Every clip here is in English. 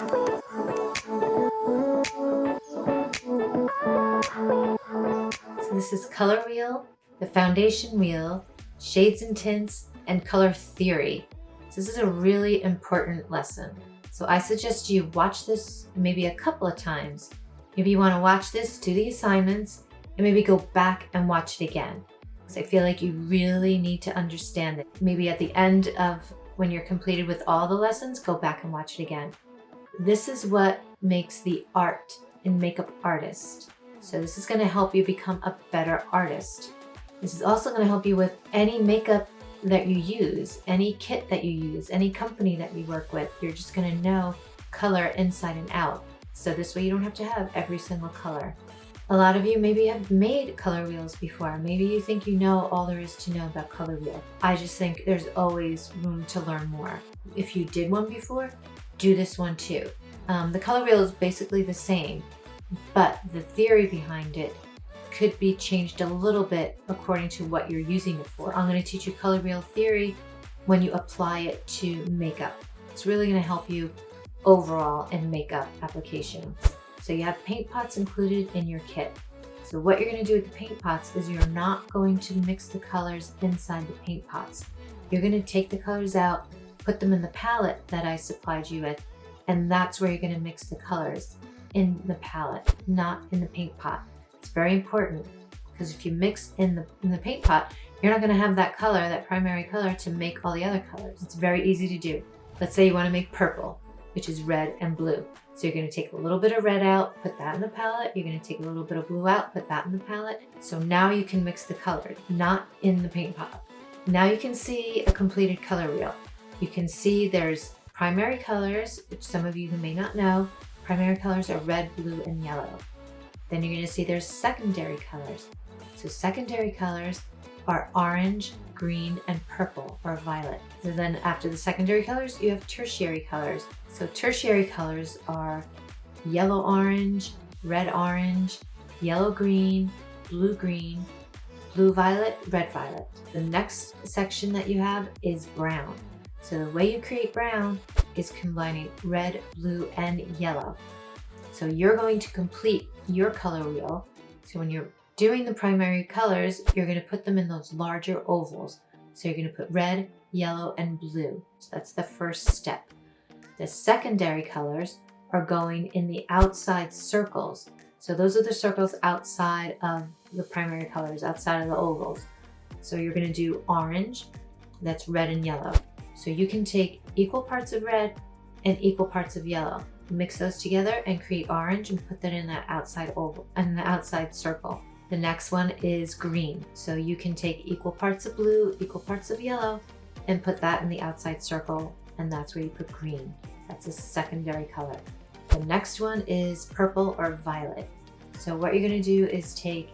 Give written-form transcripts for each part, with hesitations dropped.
So this is color wheel, the foundation wheel, shades and tints, and color theory. So this is a really important lesson. So I suggest you watch this maybe a couple of times. Maybe you want to watch this, do the assignments, and maybe go back and watch it again. Because I feel like you really need to understand it. Maybe at the end of when you're completed with all the lessons, go back and watch it again. This is what makes the art and makeup artist. So this is going to help you become a better artist. This is also going to help you with any makeup that you use, any kit that you use, any company that you work with. You're just going to know color inside and out. So this way you don't have to have every single color. A lot of you maybe have made color wheels before. Maybe you think you know all there is to know about color wheel. I just think there's always room to learn more. If you did one before, do this one too. The color wheel is basically the same, but the theory behind it could be changed a little bit according to what you're using it for. I'm going to teach you color wheel theory when you apply it to makeup. It's really going to help you overall in makeup application. So you have paint pots included in your kit. So what you're going to do with the paint pots is you're not going to mix the colors inside the paint pots. You're going to take the colors out, put them in the palette that I supplied you with, and that's where you're going to mix the colors, in the palette, not in the paint pot. It's very important because if you mix in the paint pot, you're not going to have that color, that primary color, to make all the other colors. It's very easy to do. Let's say you want to make purple, which is red and blue. So you're going to take a little bit of red out, put that in the palette. You're going to take a little bit of blue out, put that in the palette. So now you can mix the colors, not in the paint pot. Now you can see a completed color wheel. You can see there's primary colors, which some of you who may not know, primary colors are red, blue, and yellow. Then you're going to see there's secondary colors. So secondary colors are orange, green, and purple or violet. So then after the secondary colors, you have tertiary colors. So tertiary colors are yellow orange, red orange, yellow green, blue violet, red violet. The next section that you have is brown. So the way you create brown is combining red, blue, and yellow. So you're going to complete your color wheel. So when you're doing the primary colors, you're going to put them in those larger ovals. So you're going to put red, yellow, and blue. So that's the first step. The secondary colors are going in the outside circles. So those are the circles outside of the primary colors, outside of the ovals. So you're going to do orange, that's red and yellow. So you can take equal parts of red and equal parts of yellow. Mix those together and create orange and put that in that outside oval and the outside circle. The next one is green. So you can take equal parts of blue, equal parts of yellow, and put that in the outside circle, and that's where you put green. That's a secondary color. The next one is purple or violet. So what you're going to do is take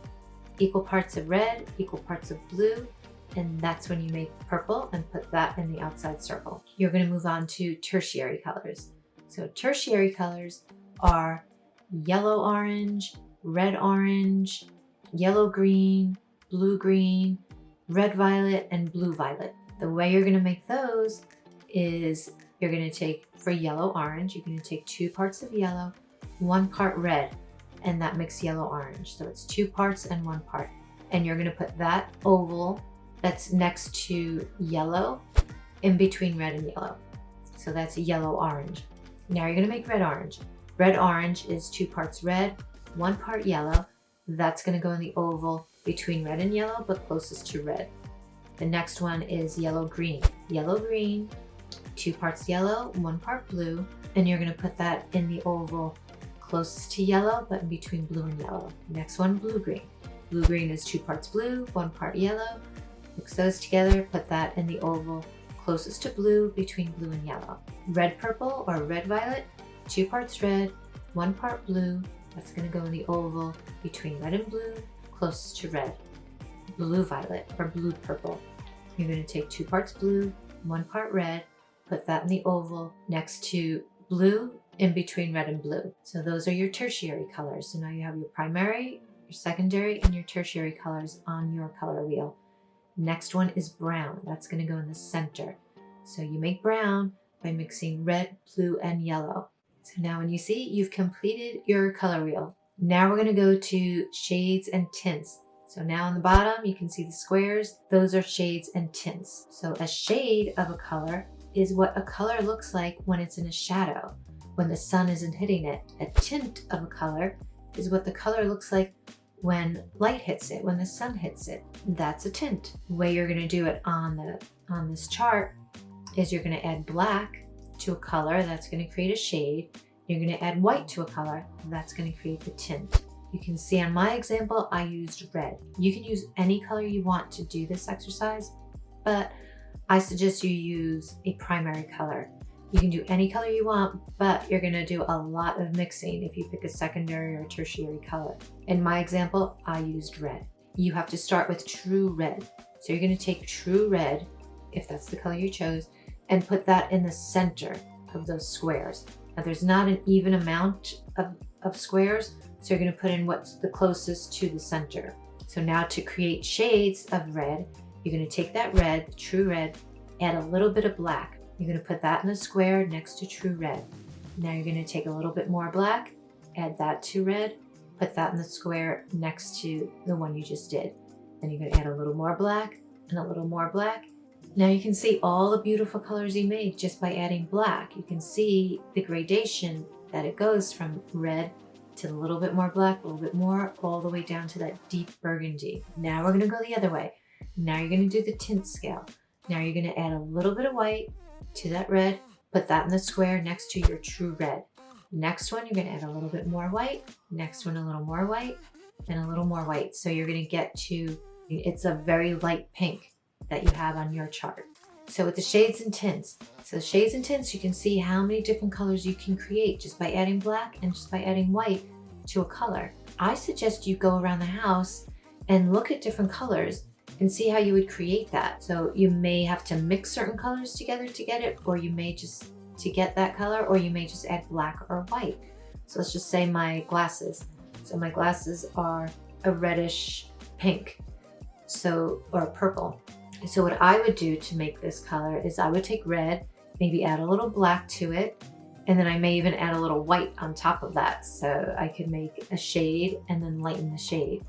equal parts of red, equal parts of blue, and that's when you make purple and put that in the outside circle. You're going to move on to tertiary colors. So tertiary colors are yellow orange, red orange, yellow green, red violet, and blue violet. The way you're going to make those is you're going to take, for yellow orange, you're going to take 2 parts of yellow, 1 part red, and that makes yellow orange. So it's 2 parts and 1 part. And you're going to put that oval that's next to yellow in between red and yellow. So that's yellow orange. Now you're going to make red orange. Red orange is 2 parts red, 1 part yellow. That's going to go in the oval between red and yellow, but closest to red. The next one is yellow green. Yellow green, 2 parts yellow, 1 part blue, and you're going to put that in the oval closest to yellow, but in between blue and yellow. Next one, blue green. Blue green is 2 parts blue, 1 part yellow. Mix those together, put that in the oval closest to blue, between blue and yellow. Red purple or red violet, 2 parts red, 1 part blue. That's going to go in the oval between red and blue, closest to red. Blue violet or blue purple. You're going to take 2 parts blue, 1 part red, put that in the oval next to blue, in between red and blue. So those are your tertiary colors. So now you have your primary, your secondary, and your tertiary colors on your color wheel. Next one is brown. That's going to go in the center. So you make brown by mixing red, blue, and yellow. So now when you see, you've completed your color wheel. Now we're gonna go to shades and tints. So now on the bottom, you can see the squares. Those are shades and tints. So a shade of a color is what a color looks like when it's in a shadow, when the sun isn't hitting it. A tint of a color is what the color looks like when light hits it, when the sun hits it. That's a tint. The way you're gonna do it on this chart is you're gonna add black to a color, that's gonna create a shade. You're gonna add white to a color, that's gonna create the tint. You can see on my example, I used red. You can use any color you want to do this exercise, but I suggest you use a primary color. You can do any color you want, but you're gonna do a lot of mixing if you pick a secondary or tertiary color. In my example, I used red. You have to start with true red. So you're gonna take true red, if that's the color you chose, and put that in the center of those squares. Now there's not an even amount of squares, so you're gonna put in what's the closest to the center. So now to create shades of red, you're gonna take that red, true red, add a little bit of black. You're gonna put that in the square next to true red. Now you're gonna take a little bit more black, add that to red, put that in the square next to the one you just did. Then you're gonna add a little more black and a little more black. Now you can see all the beautiful colors you made just by adding black. You can see the gradation that it goes from red to a little bit more black, a little bit more, all the way down to that deep burgundy. Now we're gonna go the other way. Now you're gonna do the tint scale. Now you're gonna add a little bit of white to that red, put that in the square next to your true red. Next one, you're gonna add a little bit more white. Next one, a little more white, and a little more white. So you're gonna get to, it's a very light pink that you have on your chart. So with the shades and tints, you can see how many different colors you can create just by adding black and just by adding white to a color. I suggest you go around the house and look at different colors and see how you would create that. So you may have to mix certain colors together to get it, or you may just, to get that color, or you may just add black or white. So let's just say my glasses. So my glasses are a reddish pink, or purple. So what I would do to make this color is I would take red, maybe add a little black to it, and then I may even add a little white on top of that. So I could make a shade and then lighten the shade.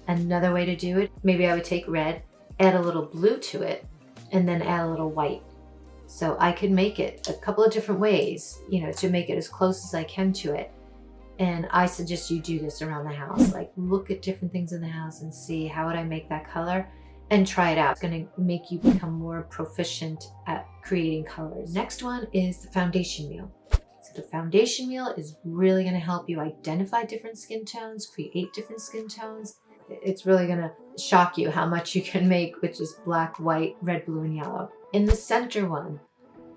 Another way to do it, maybe I would take red, add a little blue to it, and then add a little white. So I could make it a couple of different ways, to make it as close as I can to it. And I suggest you do this around the house. Like, look at different things in the house and see, how would I make that color? And try it out. It's gonna make you become more proficient at creating colors. Next one is the foundation wheel. So the foundation wheel is really gonna help you identify different skin tones, create different skin tones. It's really gonna shock you how much you can make with just black, white, red, blue, and yellow. In the center one,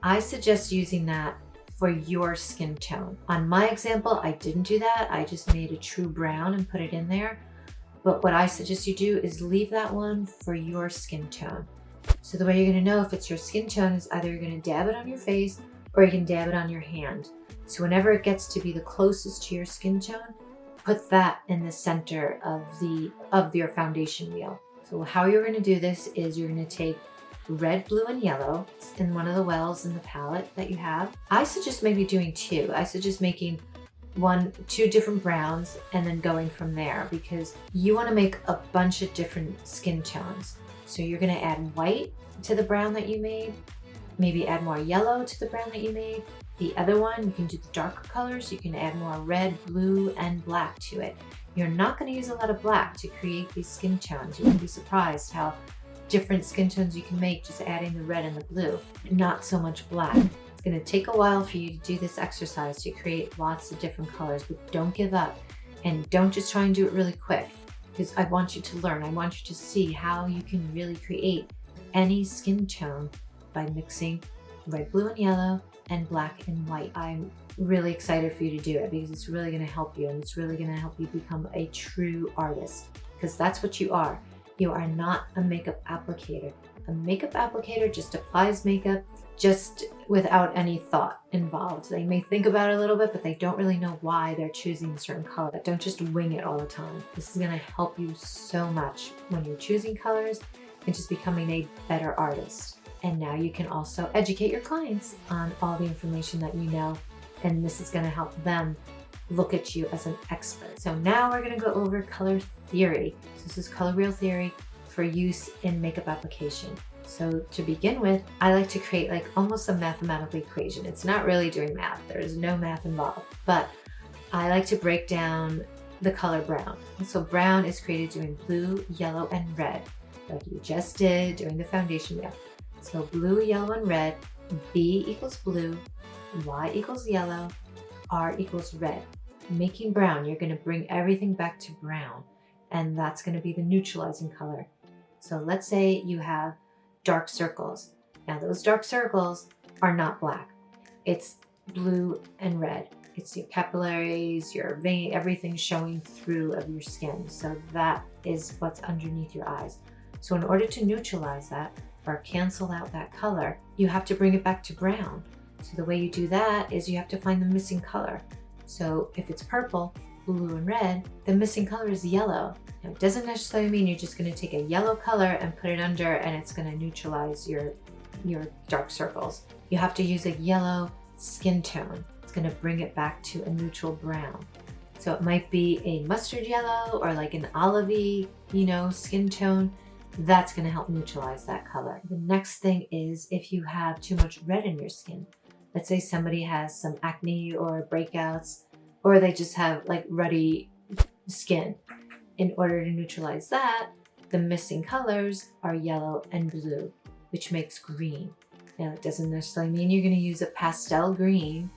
I suggest using that for your skin tone. On my example, I didn't do that. I just made a true brown and put it in there. But what I suggest you do is leave that one for your skin tone. So the way you're gonna know if it's your skin tone is either you're gonna dab it on your face or you can dab it on your hand. So whenever it gets to be the closest to your skin tone, put that in the center of your foundation wheel. So how you're gonna do this is you're gonna take red, blue, and yellow in one of the wells in the palette that you have. I suggest maybe doing two. I suggest making two different browns and then going from there, because you want to make a bunch of different skin tones. So you're going to add white to the brown that you made, maybe add more yellow to the brown that you made. The other one, you can do the darker colors. You can add more red, blue, and black to it. You're not going to use a lot of black to create these skin tones. You're going to be surprised how different skin tones you can make just adding the red and the blue, not so much black. It's gonna take a while for you to do this exercise to create lots of different colors, but don't give up and don't just try and do it really quick, because I want you to learn. I want you to see how you can really create any skin tone by mixing red, blue, and yellow and black and white. I'm really excited for you to do it because it's really gonna help you, and it's really gonna help you become a true artist, because that's what you are. You are not a makeup applicator. A makeup applicator just applies makeup just without any thought involved. They may think about it a little bit, but they don't really know why they're choosing a certain color. Don't just wing it all the time. This is gonna help you so much when you're choosing colors and just becoming a better artist. And now you can also educate your clients on all the information that you know and this is gonna help them look at you as an expert. So now we're gonna go over color theory. So this is color wheel theory for use in makeup application. So to begin with, I like to create like almost a mathematical equation. It's not really doing math. There's no math involved, but I like to break down the color brown. So brown is created doing blue, yellow, and red, like you just did during the foundation wheel. So blue, yellow, and red, B equals blue, Y equals yellow, R equals red. Making brown, you're gonna bring everything back to brown, and that's gonna be the neutralizing color. So let's say you have dark circles. Now those dark circles are not black. It's blue and red. It's your capillaries, your vein, everything showing through of your skin. So that is what's underneath your eyes. So in order to neutralize that or cancel out that color, you have to bring it back to brown. So the way you do that is you have to find the missing color. So if it's purple, blue, and red, the missing color is yellow. Now it doesn't necessarily mean you're just gonna take a yellow color and put it under and it's gonna neutralize your dark circles. You have to use a yellow skin tone. It's gonna bring it back to a neutral brown. So it might be a mustard yellow or like an olivey, skin tone. That's gonna help neutralize that color. The next thing is if you have too much red in your skin. Let's say somebody has some acne or breakouts, or they just have like ruddy skin. In order to neutralize that, the missing colors are yellow and blue, which makes green. Now it doesn't necessarily mean you're gonna use a pastel green,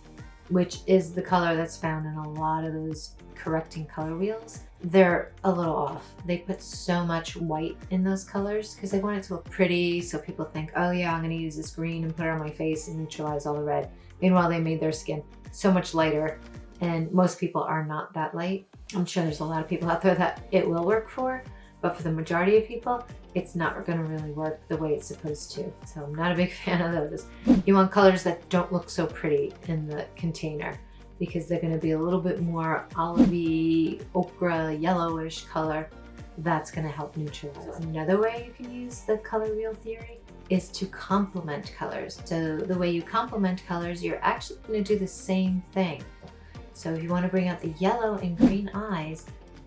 which is the color that's found in a lot of those correcting color wheels. They're a little off. They put so much white in those colors because they want it to look pretty, so people think, oh yeah, I'm gonna use this green and put it on my face and neutralize all the red. Meanwhile, they made their skin so much lighter, and most people are not that light. I'm sure there's a lot of people out there that it will work for, but for the majority of people, it's not gonna really work the way it's supposed to. So I'm not a big fan of those. You want colors that don't look so pretty in the container because they're gonna be a little bit more olivey, ochre, yellowish color. That's gonna help neutralize. Another way you can use the color wheel theory is to complement colors. So the way you complement colors, you're actually gonna do the same thing. So if you wanna bring out the yellow and green eyes,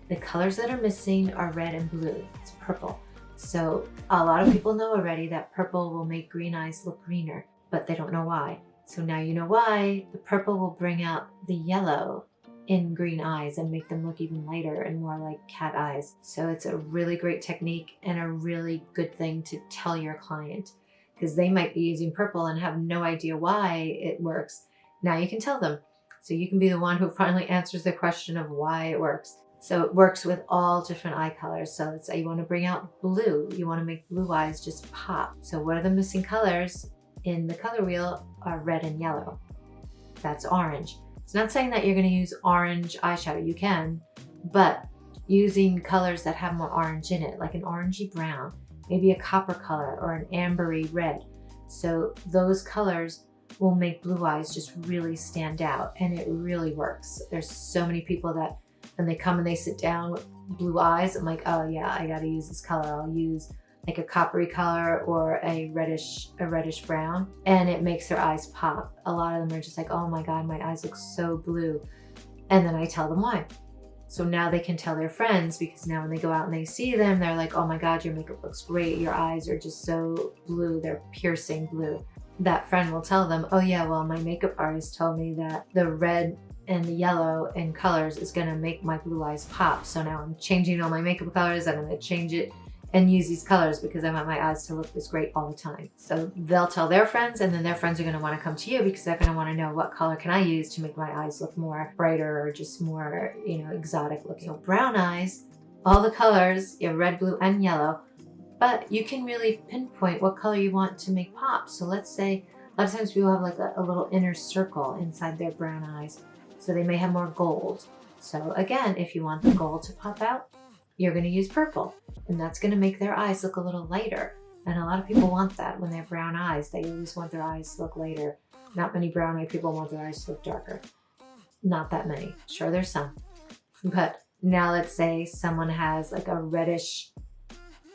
the colors that are missing are red and blue. It's purple. So a lot of people know already that purple will make green eyes look greener, but they don't know why. So now you know why. The purple will bring out the yellow in green eyes and make them look even lighter and more like cat eyes. So it's a really great technique and a really good thing to tell your client because they might be using purple and have no idea why it works. Now you can tell them. So you can be the one who finally answers the question of why it works. So it works with all different eye colors. So let's say you want to bring out blue. You want to make blue eyes just pop. So what are the missing colors in the color wheel are red and yellow. That's orange. It's not saying that you're going to use orange eyeshadow. You can, but using colors that have more orange in it, like an orangey brown, maybe a copper color or an ambery red. So those colors will make blue eyes just really stand out, and it really works. There's so many people that when they come and they sit down with blue eyes, I'm like, oh yeah, I gotta use this color. I'll use like a coppery color or a reddish brown, and it makes their eyes pop. A lot of them are just like, oh my God, my eyes look so blue. And then I tell them why. So now they can tell their friends, because now when they go out and they see them, they're like, oh my God, your makeup looks great. Your eyes are just so blue. They're piercing blue. That friend will tell them, oh yeah, well, my makeup artist told me that the red and the yellow in colors is gonna make my blue eyes pop. So now I'm changing all my makeup colors. I'm gonna change it and use these colors because I want my eyes to look this great all the time. So they'll tell their friends, and then their friends are gonna wanna come to you because they're gonna wanna know, what color can I use to make my eyes look more brighter or just more, exotic looking. So brown eyes, all the colors, red, blue, and yellow, but you can really pinpoint what color you want to make pop. So let's say, a lot of times people have like a little inner circle inside their brown eyes. So they may have more gold. So again, if you want the gold to pop out, you're gonna use purple, and that's gonna make their eyes look a little lighter. And a lot of people want that when they have brown eyes. They always want their eyes to look lighter. Not many brown eyed people want their eyes to look darker. Not that many. Sure, there's some. But now let's say someone has like a reddish,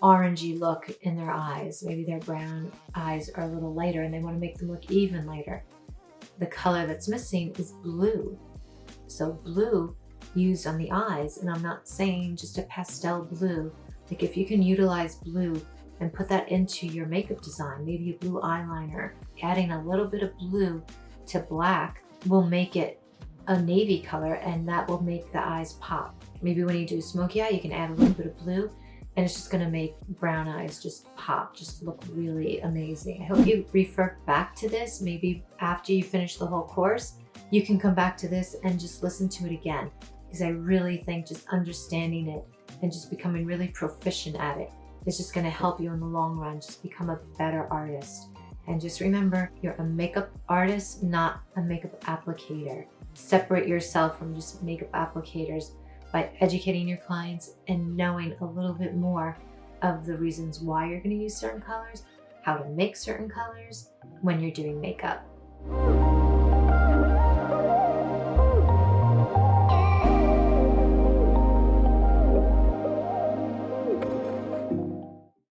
orangey look in their eyes. Maybe their brown eyes are a little lighter and they want to make them look even lighter. the color that's missing is blue. So blue used on the eyes, and I'm not saying just a pastel blue. Like if you can utilize blue and put that into your makeup design, maybe a blue eyeliner, adding a little bit of blue to black will make it a navy color, and that will make the eyes pop. Maybe when you do a smoky eye, you can add a little bit of blue, and it's just gonna make brown eyes just pop, just look really amazing. I hope you refer back to this. Maybe after you finish the whole course, you can come back to this and just listen to it again, because I really think just understanding it and just becoming really proficient at it is just gonna help you in the long run just become a better artist. And just remember, you're a makeup artist, not a makeup applicator. Separate yourself from just makeup applicators by educating your clients and knowing a little bit more of the reasons why you're going to use certain colors, how to make certain colors when you're doing makeup.